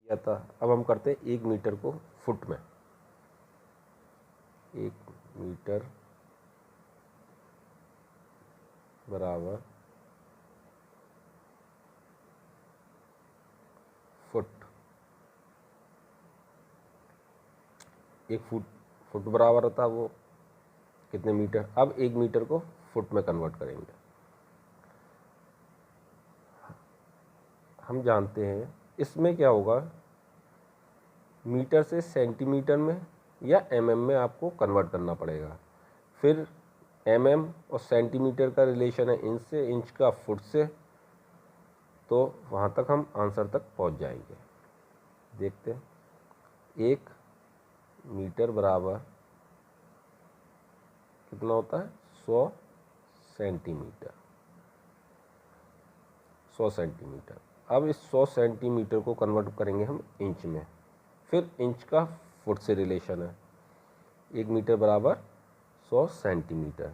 किया था। अब हम करते हैं 1 मीटर को फुट में। 1 मीटर बराबर फुट। 1 फुट बराबर होता है वो कितने मीटर। अब 1 मीटर को फुट में कन्वर्ट करेंगे। हम जानते हैं इसमें क्या होगा, मीटर से सेंटीमीटर में या एमएम में आपको कन्वर्ट करना पड़ेगा। फिर एमएम और सेंटीमीटर का रिलेशन है इंच से, इंच का फुट से, तो वहाँ तक हम आंसर तक पहुँच जाएंगे। देखते हैं, 1 मीटर बराबर कितना होता है, 100 सेंटीमीटर। 100 सेंटीमीटर। अब इस 100 सेंटीमीटर को कन्वर्ट करेंगे हम इंच में। फिर इंच का फुट से रिलेशन है, 1 मीटर बराबर 100 सेंटीमीटर।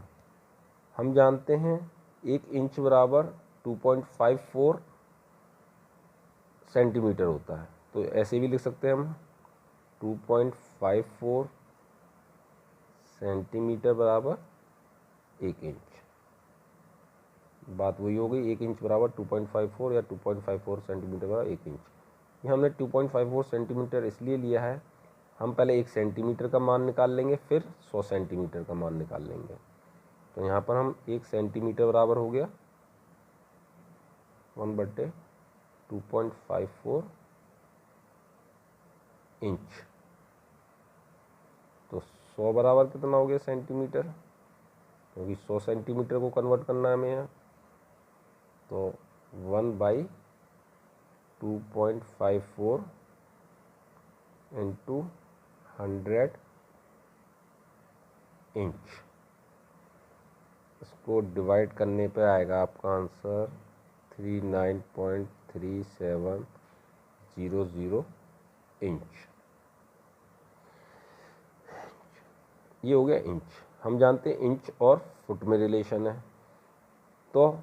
हम जानते हैं 1 इंच बराबर 2.54 सेंटीमीटर होता है, तो ऐसे भी लिख सकते हैं हम 2.54 सेंटीमीटर बराबर 1 इंच। बात वही हो गई, 1 इंच बराबर 2.54 या 2.54 सेंटीमीटर बराबर 1 इंच। ये हमने 2.54 सेंटीमीटर इसलिए लिया है, हम पहले 1 सेंटीमीटर का मान निकाल लेंगे, फिर 100 सेंटीमीटर का मान निकाल लेंगे। तो यहाँ पर हम 1 सेंटीमीटर बराबर हो गया 1/2.54 इंच। तो 100 बराबर कितना हो गया सेंटीमीटर, क्योंकि 100 सेंटीमीटर को कन्वर्ट करना है हमें यहाँ, तो 1/2.54 इंटू 100 इंच। इसको डिवाइड करने पे आएगा आपका आंसर 39.3700 इंच। ये हो गया इंच। हम जानते हैं इंच और फुट में रिलेशन है, तो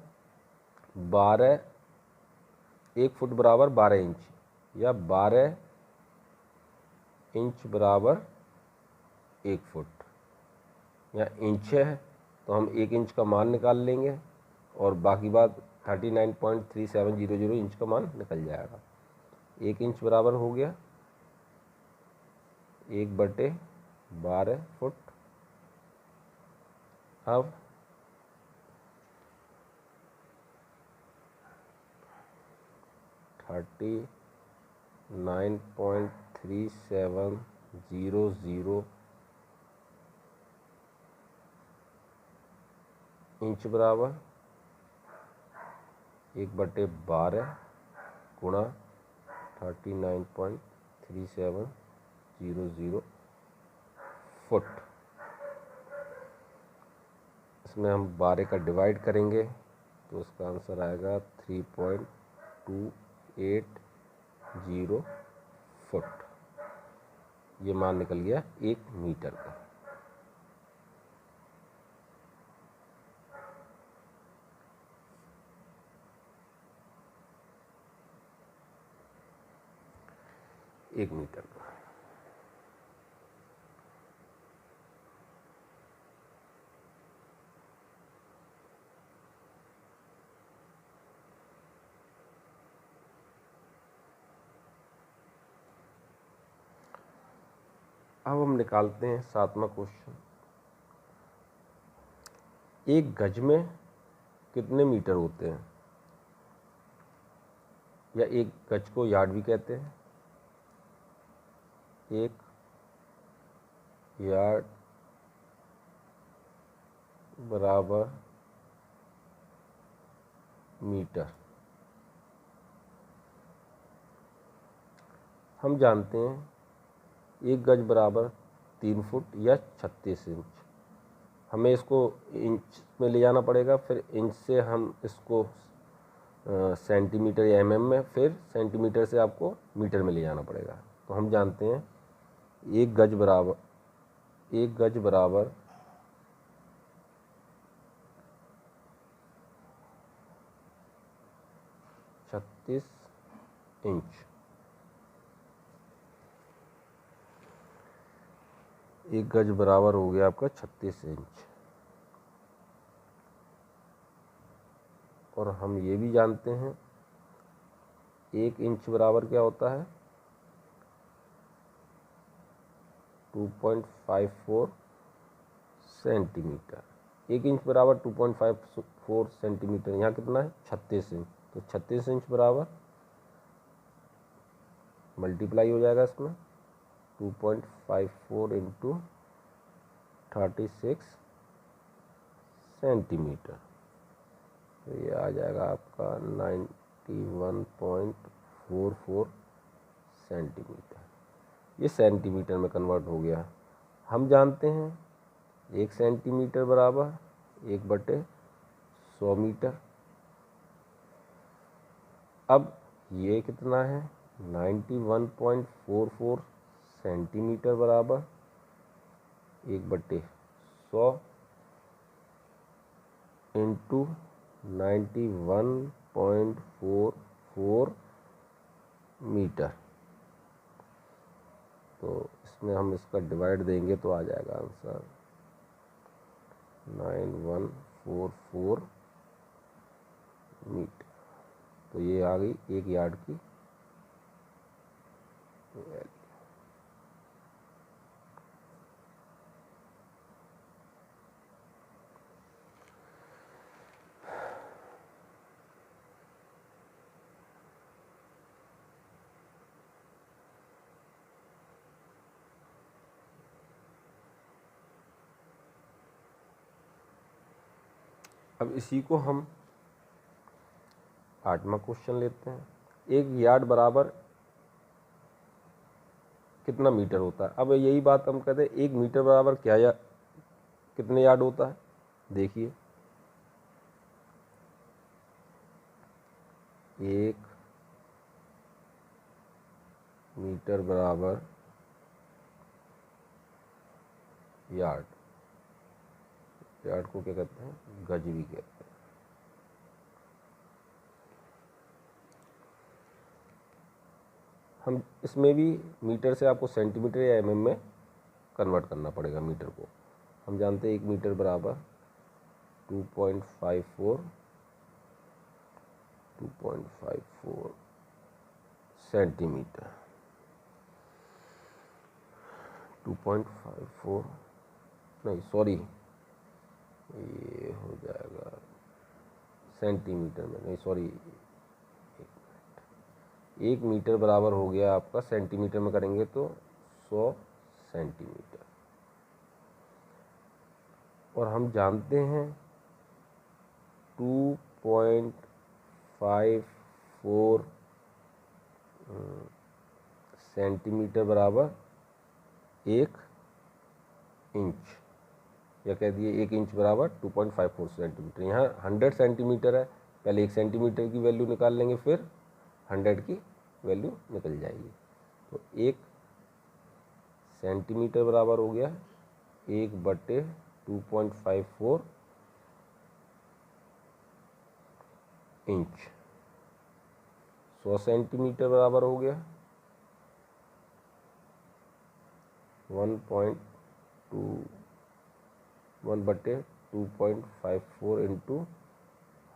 1 फुट बराबर 12 इंच, या 12 इंच बराबर 1 फुट, या इंच है तो हम 1 इंच का मान निकाल लेंगे और बाकी बात 39.3700 इंच का मान निकल जाएगा। 1 इंच बराबर हो गया 1/12 फुट। अब 39.3700 इंच बराबर 1/12 गुणा 39.3700 फुट। इसमें हम 12 का डिवाइड करेंगे तो उसका आंसर आएगा 3.280 फुट। ये मान निकल गया 1 मीटर का। एक मीटर का। अब हम निकालते हैं 7वां क्वेश्चन। 1 गज में कितने मीटर होते हैं, या 1 गज को यार्ड भी कहते हैं। 1 यार्ड बराबर मीटर। हम जानते हैं 1 गज बराबर 3 फुट या 36 इंच। हमें इसको इंच में ले जाना पड़ेगा, फिर इंच से हम इसको सेंटीमीटर या एमएम में, फिर सेंटीमीटर से आपको मीटर में ले जाना पड़ेगा। तो हम जानते हैं 1 गज बराबर 36 इंच। 1 गज बराबर हो गया आपका 36 इंच। और हम ये भी जानते हैं 1 इंच बराबर क्या होता है, 2.54 सेंटीमीटर। 1 इंच बराबर 2.54 सेंटीमीटर, यहाँ कितना है 36 इंच। तो 36 इंच बराबर मल्टीप्लाई हो जाएगा इसमें 2.54 इंटू 36 सेंटीमीटर। तो ये आ जाएगा आपका 91.44 सेंटीमीटर। ये सेंटीमीटर में कन्वर्ट हो गया। हम जानते हैं 1 सेंटीमीटर बराबर 1/100 मीटर। अब ये कितना है 91.44 सेंटीमीटर बराबर 1/100 इंटू 91.44 मीटर। तो इसमें हम इसका डिवाइड देंगे तो आ जाएगा आंसर 9144 मीटर। तो ये आ गई 1 यार्ड की वैल्यू। अब इसी को हम 8वां क्वेश्चन लेते हैं। 1 यार्ड बराबर कितना मीटर होता है। अब यही बात हम कहते हैं 1 मीटर बराबर क्या या कितने यार्ड होता है। देखिए 1 मीटर बराबर यार्ड, यार्ड को क्या कहते हैं, गज भी कहते हैं। हम इसमें भी मीटर से आपको सेंटीमीटर या एमएम में कन्वर्ट करना पड़ेगा मीटर को। हम जानते हैं 1 मीटर बराबर 2.54 सेंटीमीटर। 2.54 नहीं सॉरी, ये हो जाएगा सेंटीमीटर में, नहीं सॉरी 1 मीटर बराबर हो गया आपका, सेंटीमीटर में करेंगे तो 100 सेंटीमीटर। और हम जानते हैं 2.54 सेंटीमीटर बराबर 1 इंच, या कह दिए 1 इंच बराबर 2.54 सेंटीमीटर। यहाँ 100 सेंटीमीटर है, पहले 1 सेंटीमीटर की वैल्यू निकाल लेंगे, फिर 100 की वैल्यू निकल जाएगी। तो 1 सेंटीमीटर बराबर हो गया 1/2.54 इंच। 100 सेंटीमीटर बराबर हो गया 1/2.54 इंटू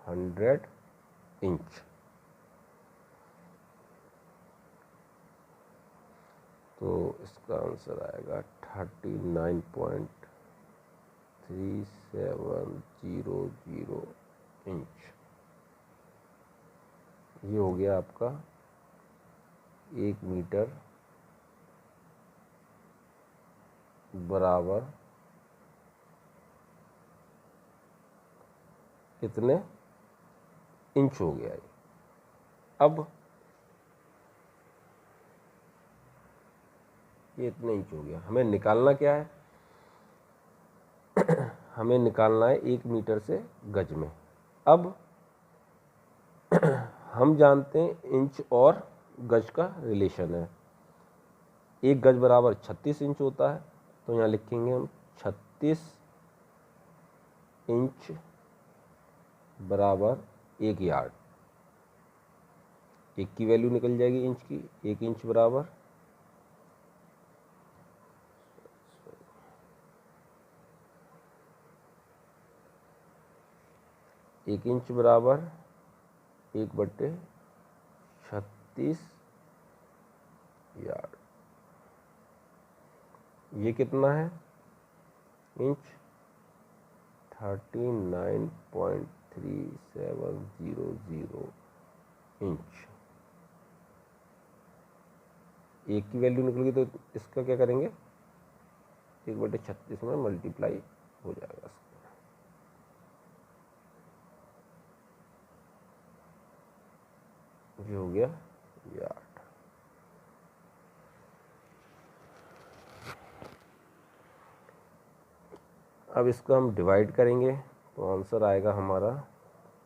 100 इंच। तो इसका आंसर आएगा 39.3700 इंच। ये हो गया आपका 1 मीटर बराबर कितने इंच हो गया। अब ये इतने इंच हो गया, हमें निकालना क्या है हमें निकालना है 1 मीटर से गज में। अब हम जानते हैं इंच और गज का रिलेशन है। 1 गज बराबर 36 इंच होता है, तो यहाँ लिखेंगे हम 36 इंच बराबर 1 यार्ड। 1 की वैल्यू निकल जाएगी इंच की, 1 इंच बराबर 1 इंच बराबर 1/36 यार्ड। ये कितना है इंच? 39.3700 इंच। एक की वैल्यू निकल गई तो इसका क्या करेंगे, 1/36 में मल्टीप्लाई हो जाएगा। ये हो गया यार्ड। अब इसको हम डिवाइड करेंगे तो आंसर आएगा हमारा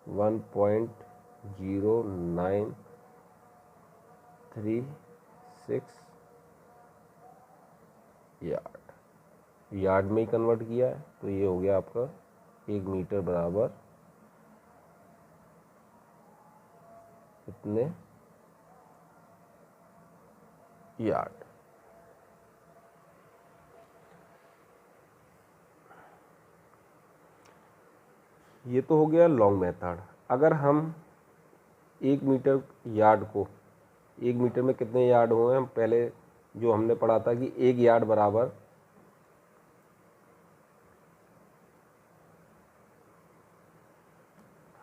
1.0936 यार्ड। यार्ड में ही कन्वर्ट किया है तो ये हो गया आपका 1 मीटर बराबर कितने यार्ड। ये तो हो गया लॉन्ग मेथड। अगर हम 1 मीटर यार्ड को, 1 मीटर में कितने यार्ड हुए, हम पहले जो हमने पढ़ा था कि 1 यार्ड बराबर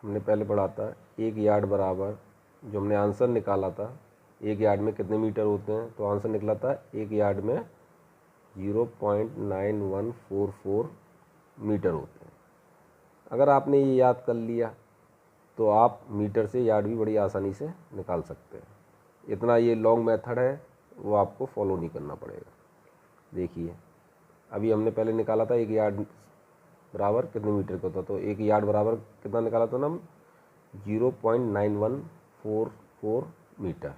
हमने पहले पढ़ा था 1 यार्ड बराबर, जो हमने आंसर निकाला था 1 यार्ड में कितने मीटर होते हैं, तो आंसर निकला था 1 यार्ड में 0.9144 मीटर होते हैं। अगर आपने ये याद कर लिया तो आप मीटर से यार्ड भी बड़ी आसानी से निकाल सकते हैं। इतना ये लॉन्ग मेथड है वो आपको फॉलो नहीं करना पड़ेगा। देखिए अभी हमने पहले निकाला था 1 यार्ड बराबर कितने मीटर का होता, तो 1 यार्ड बराबर कितना निकाला था ना हम, 0.9144 मीटर।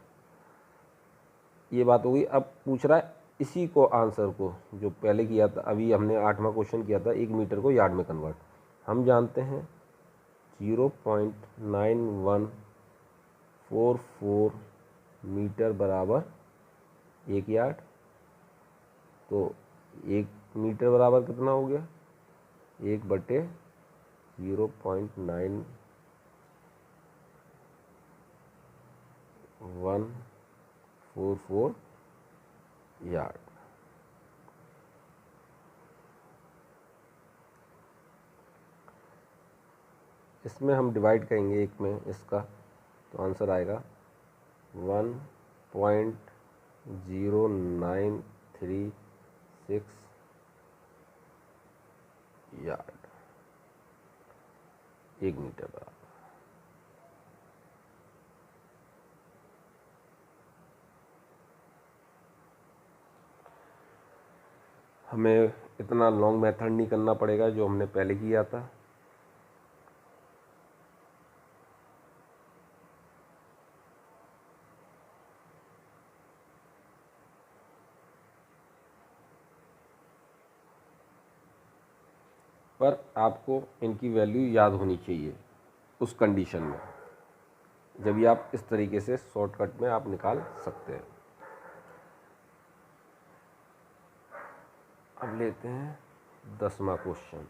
ये बात हो गई। अब पूछ रहा है इसी को आंसर को जो पहले किया था, अभी हमने 8वां क्वेश्चन किया था 1 मीटर को यार्ड में कन्वर्ट। हम जानते हैं 0.9144 मीटर बराबर 1 यार्ड। तो 1 मीटर बराबर कितना हो गया, 1/0.9144 यार्ड। इसमें हम डिवाइड करेंगे एक में इसका, तो आंसर आएगा 1.0936 यार्ड 1 मीटर बराबर। हमें इतना लॉन्ग मेथड नहीं करना पड़ेगा जो हमने पहले किया था। पर आपको इनकी वैल्यू याद होनी चाहिए उस कंडीशन में, जब भी आप इस तरीके से शॉर्टकट में आप निकाल सकते हैं। अब लेते हैं 10वां क्वेश्चन।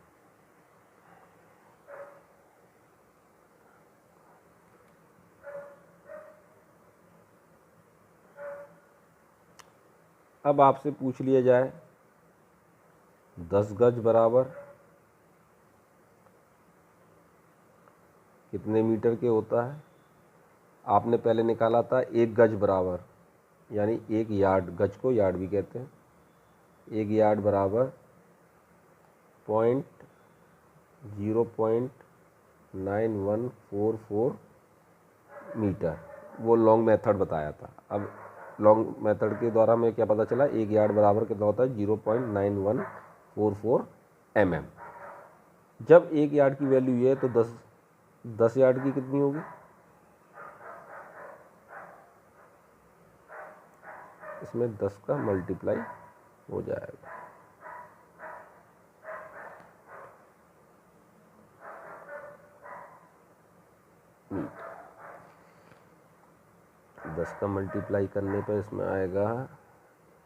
अब आपसे पूछ लिया जाए 10 गज बराबर कितने मीटर के होता है। आपने पहले निकाला था 1 गज बराबर, यानी 1 यार्ड, गज को यार्ड भी कहते हैं, 1 यार्ड बराबर 0.9144 मीटर। वो लॉन्ग मेथड बताया था। अब लॉन्ग मेथड के द्वारा हमें क्या पता चला, 1 यार्ड बराबर कितना होता है, 0.9144 mm। जब 1 यार्ड की वैल्यू ये है तो 10 यार्ड की कितनी होगी, इसमें 10 का मल्टीप्लाई हो जाएगा। मीटर 10 का मल्टीप्लाई करने पर इसमें आएगा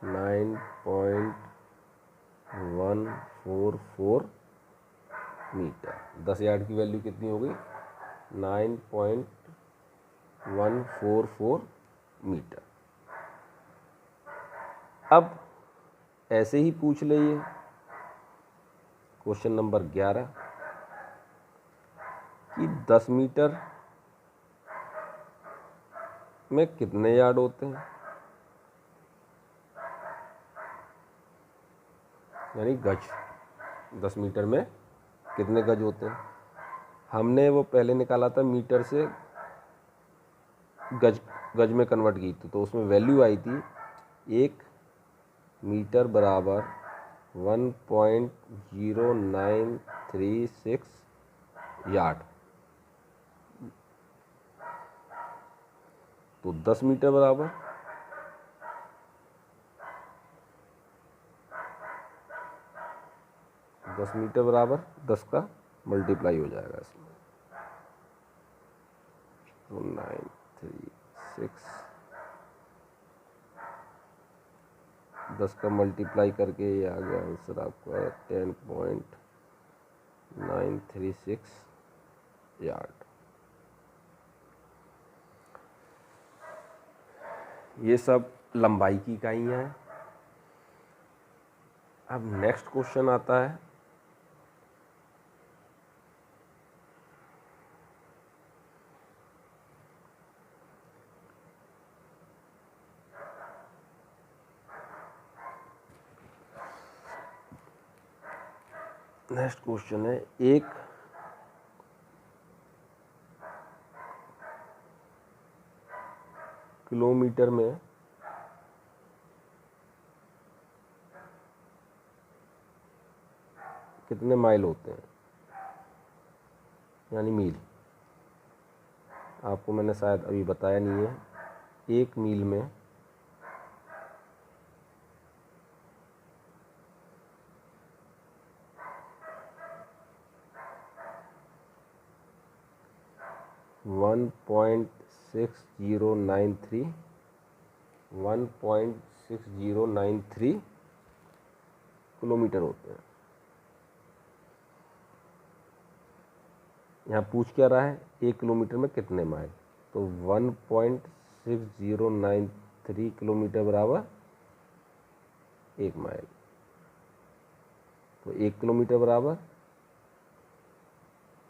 9.144 मीटर। 10 यार्ड की वैल्यू कितनी हो गई, 9.144 मीटर। अब ऐसे ही पूछ ले ये क्वेश्चन नंबर 11 कि 10 मीटर में कितने यार्ड होते हैं, यानी गज। 10 मीटर में कितने गज होते हैं। हमने वो पहले निकाला था मीटर से गज में कन्वर्ट की थी, तो उसमें वैल्यू आई थी 1 मीटर बराबर 1.0936 यार्ड। तो 10 मीटर बराबर 10 का मल्टीप्लाई हो जाएगा इसमें, तो 936 10 का मल्टीप्लाई करके ये आ गया आंसर आपका 10.936 यार्ड। ये सब लंबाई की इकाइयाँ हैं। अब नेक्स्ट क्वेश्चन आता है एक किलोमीटर में कितने माइल होते हैं, यानी मील। आपको मैंने शायद अभी बताया नहीं है। एक मील में 1.6093 किलोमीटर होते हैं। यहाँ पूछ क्या रहा है, 1 किलोमीटर में कितने माइल, तो 1.6093 किलोमीटर बराबर 1 माइल। तो 1 किलोमीटर बराबर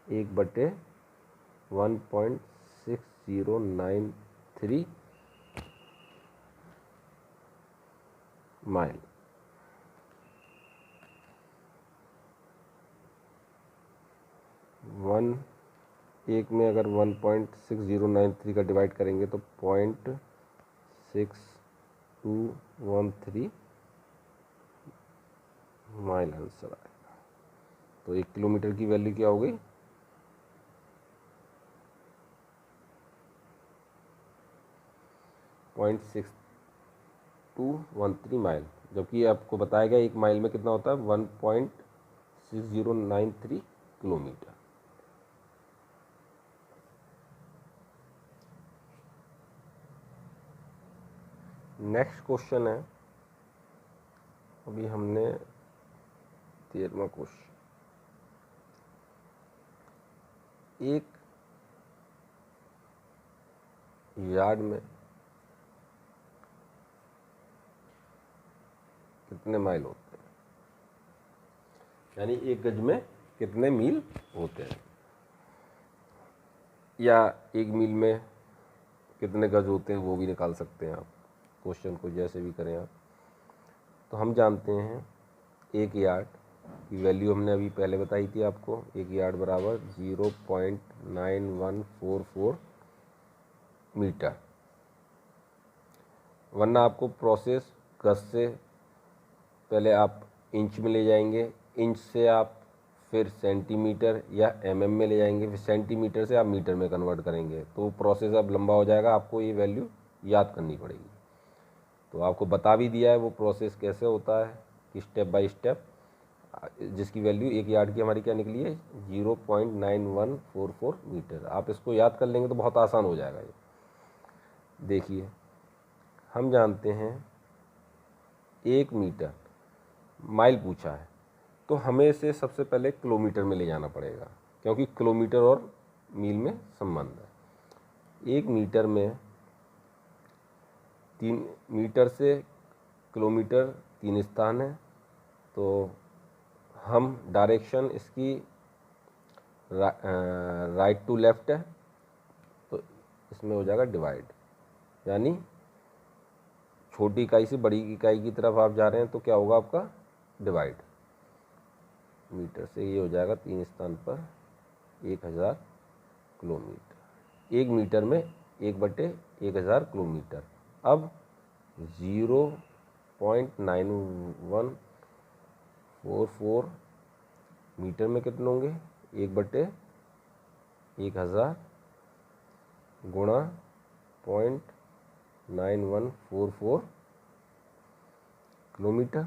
1/1.6093 माइल। एक में अगर 1.6093 का डिवाइड करेंगे तो 0.6213 माइल आंसर आएगा। तो 1 किलोमीटर की वैल्यू क्या हो गई, 0.6213 माइल, जबकि आपको बताया गया 1 माइल में कितना होता है, 1.6093 किलोमीटर। नेक्स्ट क्वेश्चन है, अभी हमने 13वां क्वेश्चन, एक यार्ड में कितने माइल होते हैं, यानी एक गज में कितने मील होते हैं, या एक मील में कितने गज होते हैं वो भी निकाल सकते हैं आप, क्वेश्चन को जैसे भी करें आप। तो हम जानते हैं एक यार्ड की वैल्यू हमने अभी पहले बताई थी आपको, एक यार्ड बराबर 0.9144 मीटर। वरना आपको प्रोसेस गज से पहले आप इंच में ले जाएंगे, इंच से आप फिर सेंटीमीटर या एमएम में ले जाएंगे, फिर सेंटीमीटर से आप मीटर में कन्वर्ट करेंगे, तो प्रोसेस अब लंबा हो जाएगा, आपको ये वैल्यू याद करनी पड़ेगी। तो आपको बता भी दिया है वो प्रोसेस कैसे होता है कि स्टेप बाय स्टेप, जिसकी वैल्यू एक यार्ड की हमारी क्या निकली है, 0.9144 मीटर। आप इसको याद कर लेंगे तो बहुत आसान हो जाएगा ये। देखिए हम जानते हैं 1 मीटर, माइल पूछा है तो हमें इसे सबसे पहले किलोमीटर में ले जाना पड़ेगा, क्योंकि किलोमीटर और मील में संबंध है। 1 मीटर में 3 मीटर से किलोमीटर 3 स्थान है, तो हम डायरेक्शन इसकी राइट टू लेफ्ट है, तो इसमें हो जाएगा डिवाइड, यानी छोटी इकाई से बड़ी इकाई की तरफ आप जा रहे हैं तो क्या होगा आपका डिवाइड। मीटर से ये हो जाएगा 3 स्थान पर 1000 किलोमीटर। 1 मीटर में 1/1000 किलोमीटर। अब 0.9144 मीटर में कितने होंगे, 1/1000 गुणा 0.9144 किलोमीटर।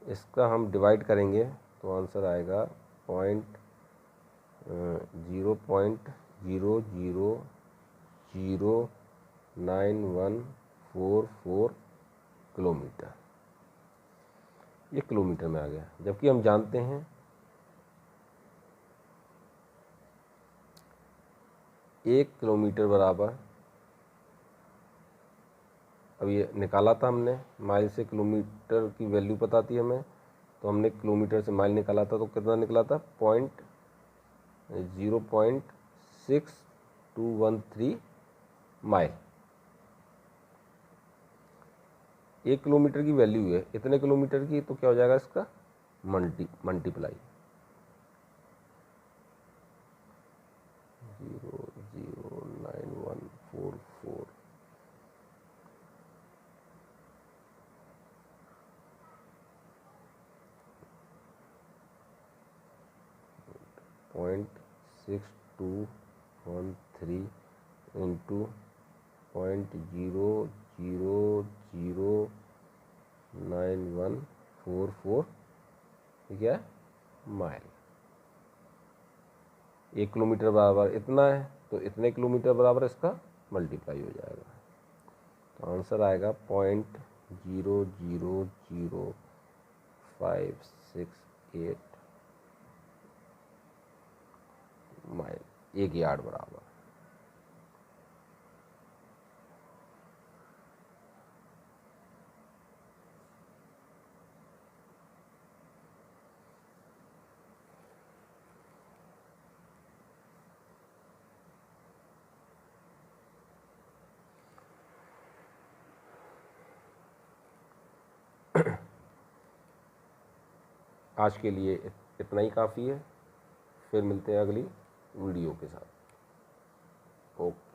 इसका हम डिवाइड करेंगे तो आंसर आएगा 0.009144 किलोमीटर। ये किलोमीटर में आ गया, जबकि हम जानते हैं 1 किलोमीटर बराबर, अब ये निकाला था हमने, माइल से किलोमीटर की वैल्यू पता थी हमें, तो हमने किलोमीटर से माइल निकाला था, तो कितना निकला था 0.6213 माइल। 1 किलोमीटर की वैल्यू है इतने किलोमीटर की, तो क्या हो जाएगा इसका मल्टीप्लाई 0.9144 0.6213 इंटू 0.009144 ठीक है माइल। 1 किलोमीटर बराबर इतना है, तो इतने किलोमीटर बराबर इसका मल्टीप्लाई हो जाएगा, तो आंसर आएगा 0.000568 माइल, 1 यार्ड बराबर। आज के लिए इतना ही काफ़ी है, फिर मिलते हैं अगली वीडियो के साथ। ओके।